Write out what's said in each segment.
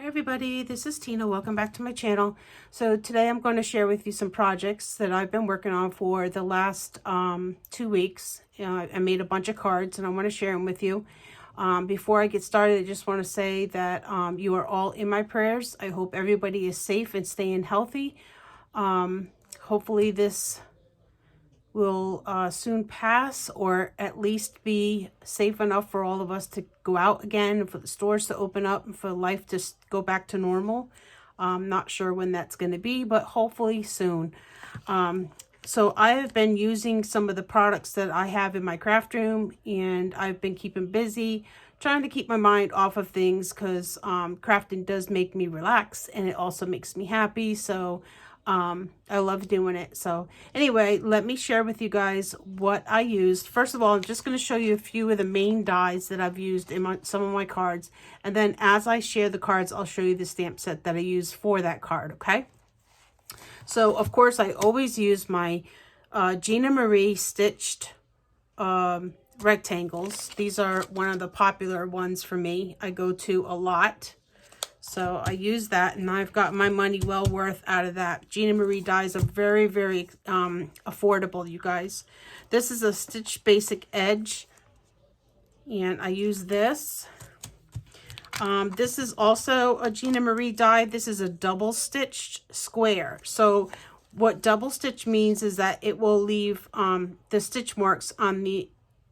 Hi everybody, this is Tina. Welcome back to my channel. So today I'm going to share with you some projects that I've been working on for the last 2 weeks. I made a bunch of cards and I want to share them with you. Before I get started, I just want to say that you are all in my prayers. I hope everybody is safe and staying healthy. Hopefully this will soon pass, or at least be safe enough for all of us to go out again, for the stores to open up, and for life to go back to normal. Not sure when that's going to be, but hopefully soon. So I have been using some of the products that I have in my craft room, and I've been keeping busy, trying to keep my mind off of things, because crafting does make me relax, and it also makes me happy. So I love doing it. So anyway, let me share with you guys what I used. First of all, I'm just going to show you a few of the main dies that I've used in some of my cards. And then as I share the cards, I'll show you the stamp set that I use for that card. Okay. So of course I always use my Gina Marie stitched rectangles. These are one of the popular ones for me. I go to a lot. So I use that, and I've got my money well worth out of that. Gina Marie dies are very, very affordable, you guys. This is a Stitch Basic Edge, and I use this. This is also a Gina Marie die. This is a double stitched square. So what double stitch means is that it will leave the stitch marks on the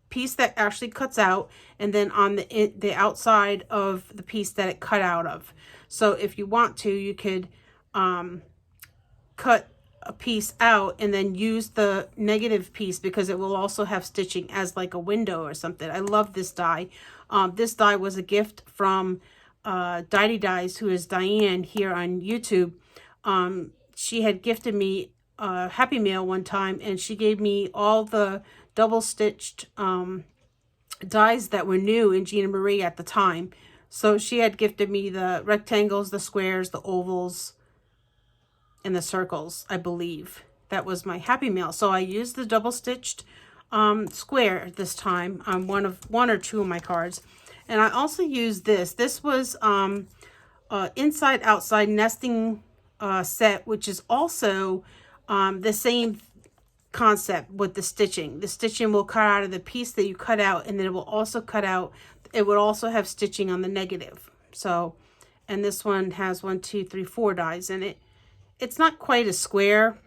piece that actually cuts out, and then on the outside of the piece that it cut out of. So if you want to, you could cut a piece out and then use the negative piece, because it will also have stitching as like a window or something. I love this die. This die was a gift from Die Dies, who is Diane here on YouTube. She had gifted me a Happy Mail one time, and she gave me all the double stitched dies that were new in Gina Marie at the time. So she had gifted me the rectangles, the squares, the ovals, and the circles, I believe. That was my Happy Mail. So I used the double stitched square this time on one or two of my cards. And I also used this. This was inside outside nesting set, which is also the same concept with the stitching. The stitching will cut out of the piece that you cut out, and then it will also cut out, it would also have stitching on the negative. So, and this one has 1, 2, 3, 4 dies in it. It's not quite a square.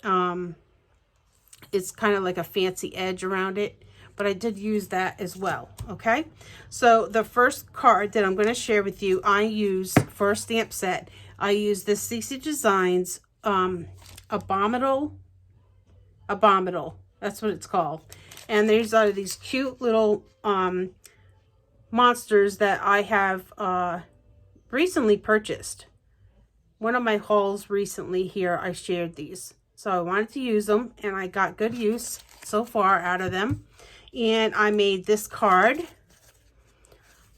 It's kind of like a fancy edge around it, but I did use that as well. Okay, so the first card that I'm going to share with you, I use for a stamp set, I use this CC Designs Abominable, that's what it's called. And these are these cute little monsters that I have recently purchased. One of my hauls recently here, I shared these. So I wanted to use them, and I got good use so far out of them. And I made this card.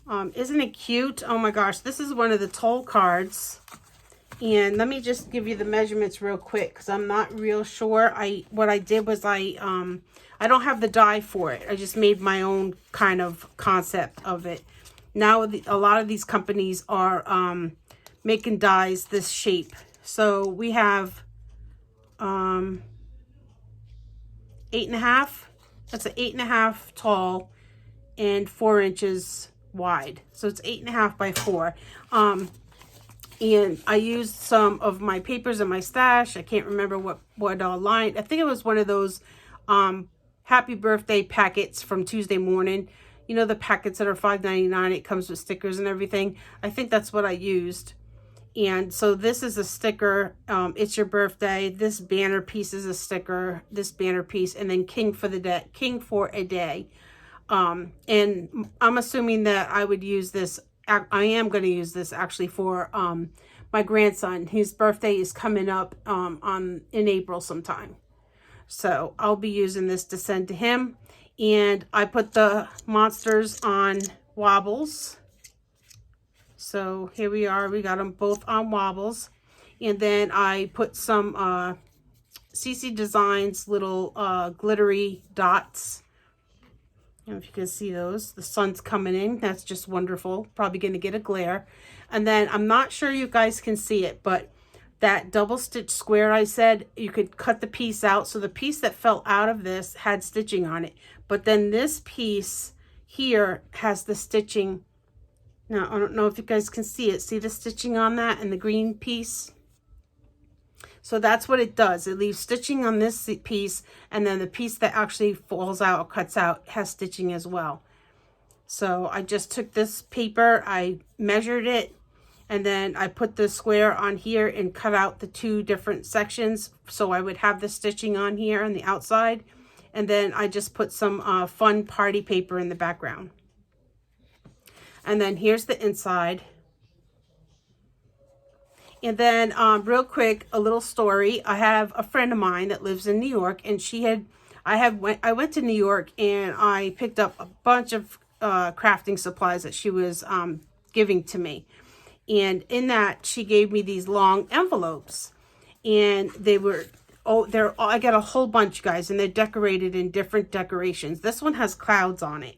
Isn't it cute? Oh my gosh, this is one of the toll cards. And let me just give you the measurements real quick, because I'm not real sure. What I did was I don't have the die for it. I just made my own kind of concept of it. Now a lot of these companies are making dies this shape. So we have 8.5. That's an 8.5 tall and 4 inches wide. So it's 8.5 by 4. And I used some of my papers in my stash. I can't remember what line. I think it was one of those happy birthday packets from Tuesday Morning. You know, the packets that are $5.99. It comes with stickers and everything. I think that's what I used. And so this is a sticker. It's your birthday. This banner piece is a sticker. This banner piece, and then King for a Day. And I'm assuming that I would use this. I am going to use this actually for my grandson. His birthday is coming up in April sometime. So I'll be using this to send to him. And I put the monsters on wobbles. So here we are. We got them both on wobbles. And then I put some CC Designs little glittery dots I don't know if you can see those. The sun's coming in. That's just wonderful. Probably going to get a glare. And then I'm not sure you guys can see it, but that double stitch square I said, you could cut the piece out. So the piece that fell out of this had stitching on it. But then this piece here has the stitching. Now, I don't know if you guys can see it. See the stitching on that and the green piece? So that's what it does. It leaves stitching on this piece, and then the piece that actually falls out or cuts out has stitching as well. So I just took this paper, I measured it, and then I put the square on here and cut out the two different sections so I would have the stitching on here on the outside. And then I just put some fun party paper in the background. And then here's the inside. And then real quick, a little story. I have a friend of mine that lives in New York, and I went to New York and I picked up a bunch of crafting supplies that she was giving to me. And in that, she gave me these long envelopes, and they were, I got a whole bunch, guys, and they're decorated in different decorations. This one has clouds on it.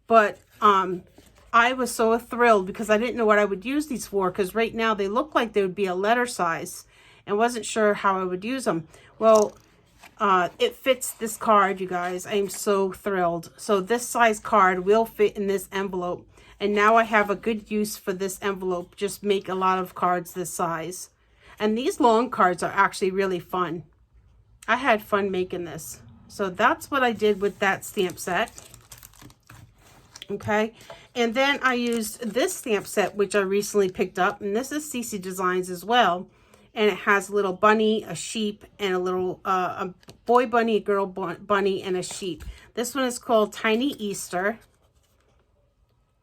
But I was so thrilled because I didn't know what I would use these for, because right now they look like they would be a letter size and wasn't sure how I would use them. Well, it fits this card, you guys. I am so thrilled. So this size card will fit in this envelope. And now I have a good use for this envelope. Just make a lot of cards this size. And these long cards are actually really fun. I had fun making this. So that's what I did with that stamp set. Okay, and then I used this stamp set, which I recently picked up, and this is CC Designs as well, and it has a little bunny, a sheep, and a little a boy bunny, a girl bunny, and a sheep. This one is called Tiny Easter.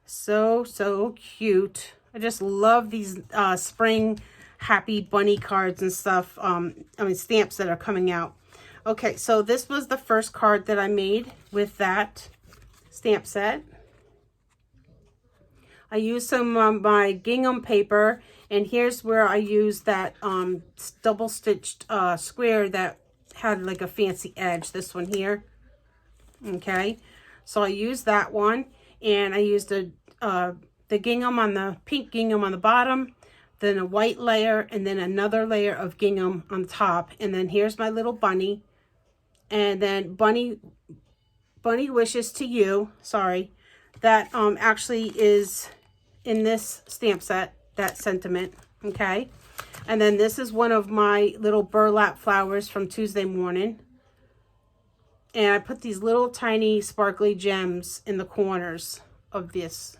So cute. I just love these spring happy bunny cards and stuff. Stamps that are coming out. Okay, so this was the first card that I made with that stamp set. I used some of my gingham paper, and here's where I used that double stitched square that had like a fancy edge, this one here. Okay, so I used that one, and I used the gingham on the pink gingham on the bottom, then a white layer, and then another layer of gingham on top. And then here's my little bunny, and then bunny wishes to you, sorry, that actually is in this stamp set, that sentiment. Okay, and then this is one of my little burlap flowers from Tuesday morning, and I put these little tiny sparkly gems in the corners of these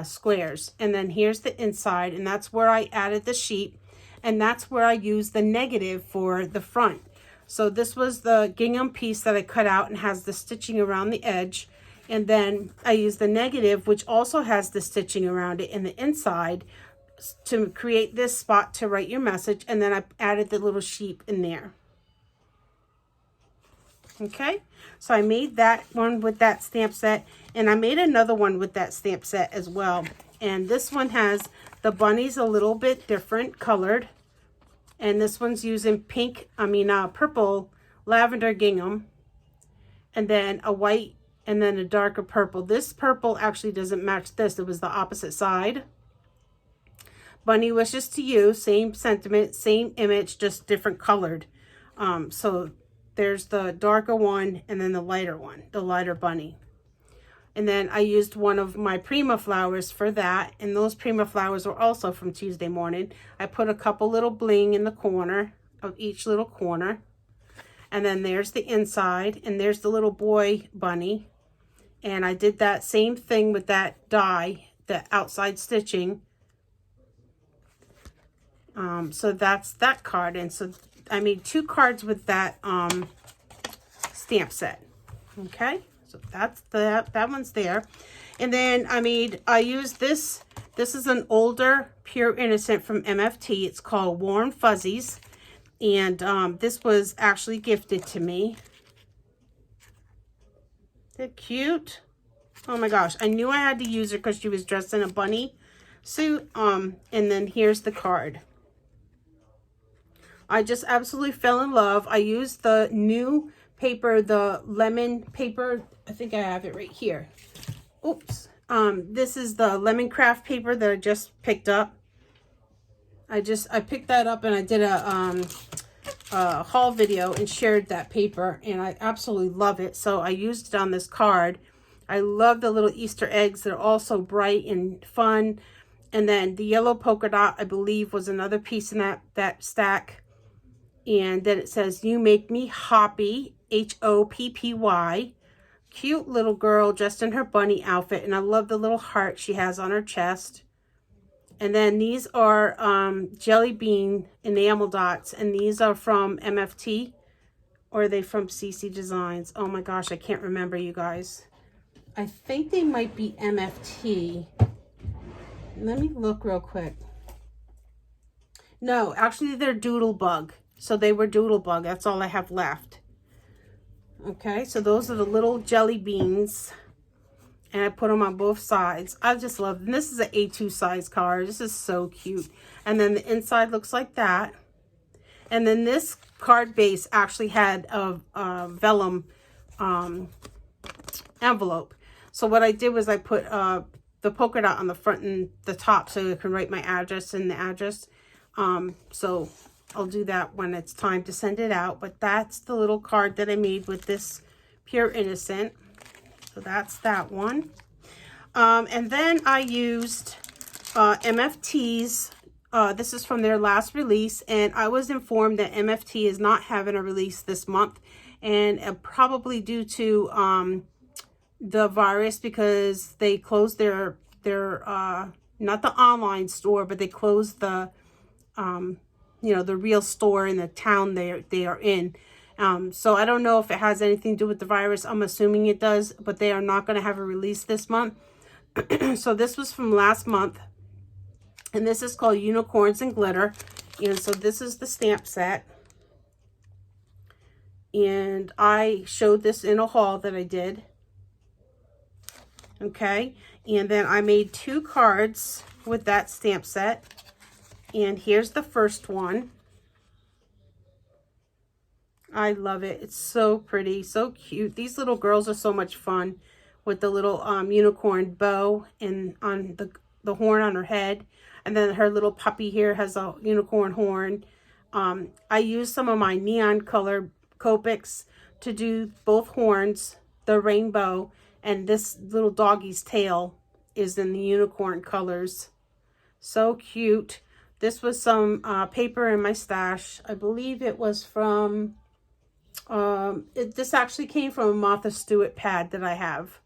squares. And then here's the inside, and that's where I added the sheep, and that's where I used the negative for the front. So this was the gingham piece that I cut out and has the stitching around the edge. And then I used the negative, which also has the stitching around it in the inside, to create this spot to write your message. And then I added the little sheep in there. Okay, so I made that one with that stamp set, and I made another one with that stamp set as well. And this one has the bunnies a little bit different colored, and this one's using purple lavender gingham, and then a white, and then a darker purple. This purple actually doesn't match this. It was the opposite side. Bunny wishes to you, same sentiment, same image, just different colored. So there's the darker one, and then the lighter one, the lighter bunny. And then I used one of my Prima flowers for that, and those Prima flowers were also from Tuesday morning. I put a couple little bling in the corner of each little corner. And then there's the inside, and there's the little boy bunny. And I did that same thing with that die, the outside stitching. So that's that card. And so I made 2 cards with that stamp set. Okay, so that's that one's there. And then I used this. This is an older Pure Innocent from MFT. It's called Warm Fuzzies. And this was actually gifted to me. They're cute. Oh my gosh, I knew I had to use her because she was dressed in a bunny suit. And then here's the card. I just absolutely fell in love. I used the new paper, the lemon paper. I think I have it right here. Oops. This is the lemon craft paper that I just picked up. I picked that up and I did a haul video and shared that paper, and I absolutely love it. So I used it on this card. I love the little Easter eggs. They're all so bright and fun. And then the yellow polka dot, I believe, was another piece in that stack. And then it says, "You make me hoppy," Hoppy. Cute little girl dressed in her bunny outfit. And I love the little heart she has on her chest. And then these are jelly bean enamel dots. And these are from MFT. Or are they from CC Designs? Oh my gosh, I can't remember, you guys. I think they might be MFT. Let me look real quick. No, actually they're Doodlebug. So they were Doodlebug. That's all I have left. Okay, so those are the little jelly beans. And I put them on both sides. I just love them. This is an A2 size card. This is so cute. And then the inside looks like that. And then this card base actually had a vellum envelope. So what I did was I put the polka dot on the front and the top so I can write my address and the address. So I'll do that when it's time to send it out. But that's the little card that I made with this Pure Innocent. So that's that one. And then I used MFT's. This is from their last release. And I was informed that MFT is not having a release this month. And probably due to the virus, because they closed their not the online store, but they closed the you know, the real store in the town they are in. So I don't know if it has anything to do with the virus. I'm assuming it does, but they are not going to have a release this month. So this was from last month, and this is called Unicorns and Glitter. And so this is the stamp set. And I showed this in a haul that I did. Okay, and then I made 2 cards with that stamp set. And here's the first one. I love it. It's so pretty, so cute. These little girls are so much fun with the little unicorn bow and on the horn on her head. And then her little puppy here has a unicorn horn. I used some of my neon color Copics to do both horns, the rainbow, and this little doggy's tail is in the unicorn colors. So cute. This was some paper in my stash. I believe it was from, this actually came from a Martha Stewart pad that I have.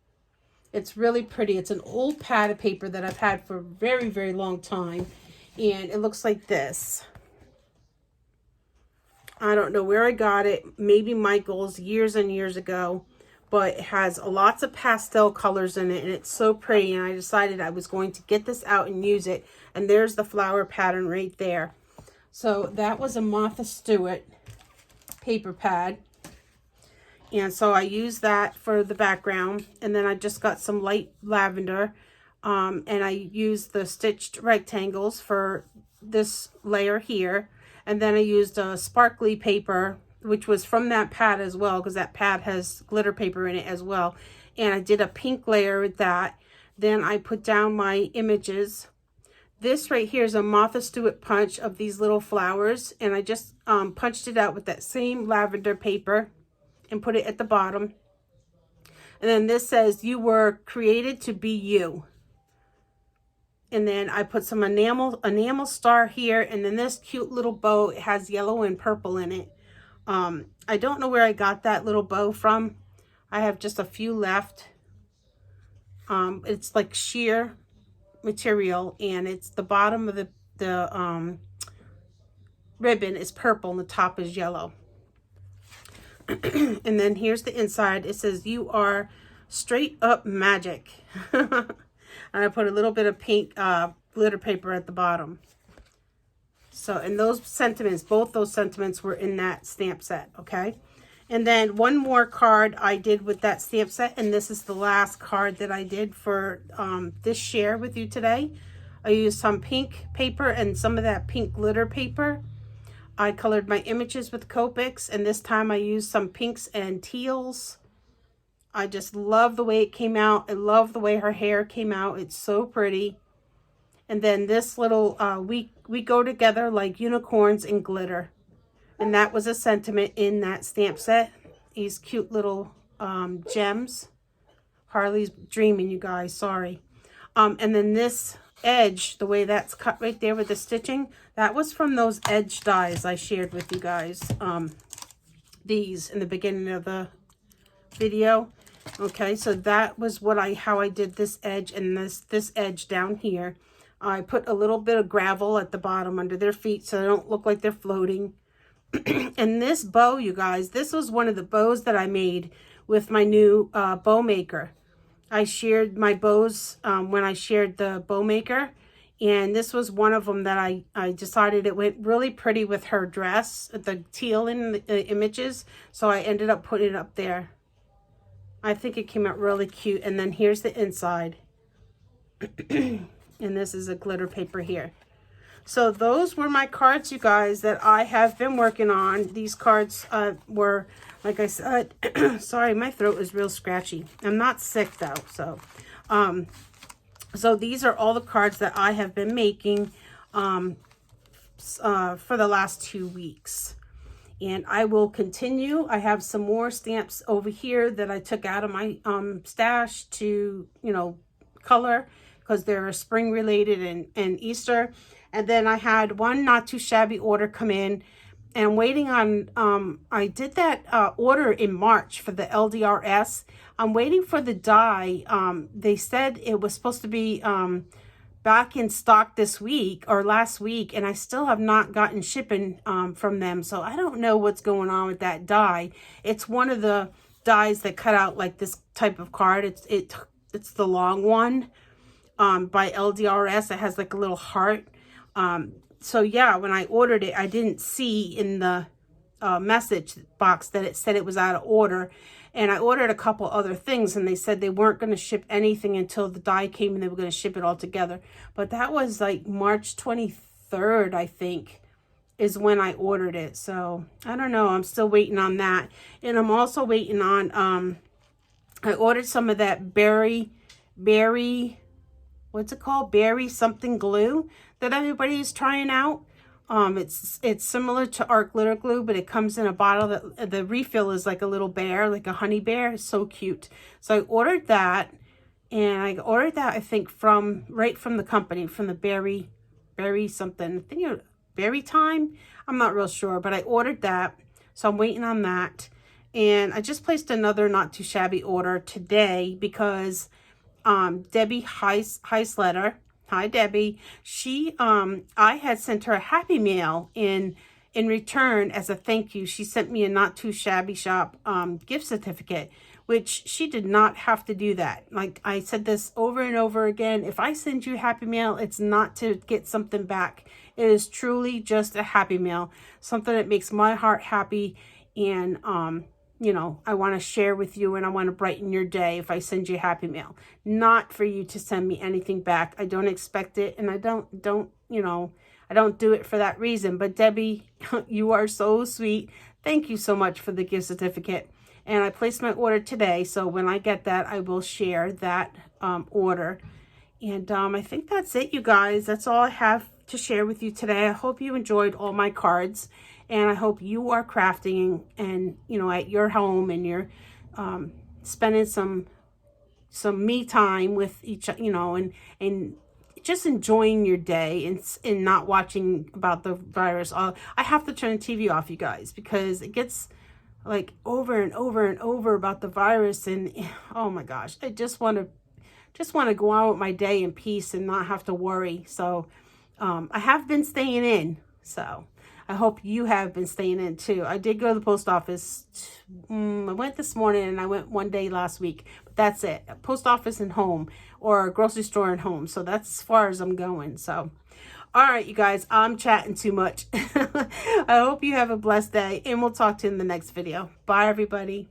It's really pretty. It's an old pad of paper that I've had for a very, very long time. And it looks like this. I don't know where I got it. Maybe Michael's years and years ago. But it has lots of pastel colors in it, and it's so pretty. And I decided I was going to get this out and use it. And there's the flower pattern right there. So that was a Martha Stewart paper pad. And so I used that for the background. And then I just got some light lavender. And I used the stitched rectangles for this layer here. And then I used a sparkly paper, which was from that pad as well, because that pad has glitter paper in it as well. And I did a pink layer with that. Then I put down my images. This right here is a Martha Stewart punch of these little flowers. And I just punched it out with that same lavender paper and put it at the bottom. And then this says, "You were created to be you." And then I put some enamel star here. And then this cute little bow, it has yellow and purple in it. I don't know where I got that little bow from. I have just a few left. It's like sheer material, and it's the bottom of the ribbon is purple and the top is yellow. And then here's the inside. It says, "You are straight up magic." And I put a little bit of pink glitter paper at the bottom. So, and those sentiments, both those sentiments were in that stamp set, okay? And then one more card I did with that stamp set, and this is the last card that I did for this share with you today. I used some pink paper and some of that pink glitter paper. I colored my images with Copics, and this time I used some pinks and teals. I just love the way it came out. I love the way her hair came out. It's so pretty. And then this little, we go together like unicorns and glitter. And that was a sentiment in that stamp set. These cute little gems. Harley's dreaming, you guys, sorry. And then this edge, the way that's cut right there with the stitching, that was from those edge dies I shared with you guys. These in the beginning of the video. Okay, so that was what how I did this edge and this edge down here. I put a little bit of gravel at the bottom under their feet so they don't look like they're floating. And this bow, you guys, this was one of the bows that I made with my new bow maker. I shared my bows when I shared the bow maker, and this was one of them that I decided it went really pretty with her dress, the teal in the images, so I ended up putting it up there. I think it came out really cute. And then here's the inside. And this is a glitter paper here. So those were my cards, you guys, that I have been working on. These cards were, like I said, sorry, my throat is real scratchy. I'm not sick though, so. So these are all the cards that I have been making for the last 2 weeks. And I will continue. I have some more stamps over here that I took out of my stash to, you know, color, because they're spring related and Easter. And then I had one not too shabby order come in, and I'm waiting on, I did that order in March for the LDRS. I'm waiting for the die. They said it was supposed to be back in stock this week or last week, and I still have not gotten shipping from them. So I don't know what's going on with that die. It's one of the dies that cut out like this type of card. It's the long one by LDRS. It has like a little heart. So yeah, when I ordered it, I didn't see in the message box that it said it was out of order. And I ordered a couple other things, and they said they weren't going to ship anything until the die came, and they were going to ship it all together. But that was like March 23rd, I think, is when I ordered it. So I don't know. I'm still waiting on that. And I'm also waiting on, I ordered some of that berry, what's it called? Berry something glue that everybody's trying out. It's similar to art glitter glue, but it comes in a bottle that the refill is like a little bear, like a honey bear. It's so cute. So I ordered that, and I ordered that, I think, right from the company, from the berry something. I think it berry time. I'm not real sure, but I ordered that. So I'm waiting on that. And I just placed another not too shabby order today because Debbie Heisletter, hi Debbie, she I had sent her a Happy Mail in return as a thank you. She sent me a not too shabby shop gift certificate, which she did not have to do that. Like I said this over and over again, if I send you Happy Mail, it's not to get something back. It is truly just a Happy Mail, something that makes my heart happy, and you know, I want to share with you, and I want to brighten your day if I send you Happy Mail. Not for you to send me anything back. I don't expect it, and I don't, you know, I don't do it for that reason. But Debbie, you are so sweet. Thank you so much for the gift certificate. And I placed my order today, so when I get that, I will share that order. And I think that's it, you guys. That's all I have to share with you today. I hope you enjoyed all my cards. And I hope you are crafting and, you know, at your home, and you're spending some me time with each, you know, and just enjoying your day, and not watching about the virus. I have to turn the TV off, you guys, because it gets like over and over and over about the virus. And oh my gosh, I just want to go on with my day in peace and not have to worry. So I have been staying in. So I hope you have been staying in too. I did go to the post office. I went this morning, and I went one day last week. But that's it. Post office and home, or grocery store and home. So that's as far as I'm going. So, all right, you guys, I'm chatting too much. I hope you have a blessed day, and we'll talk to you in the next video. Bye, everybody.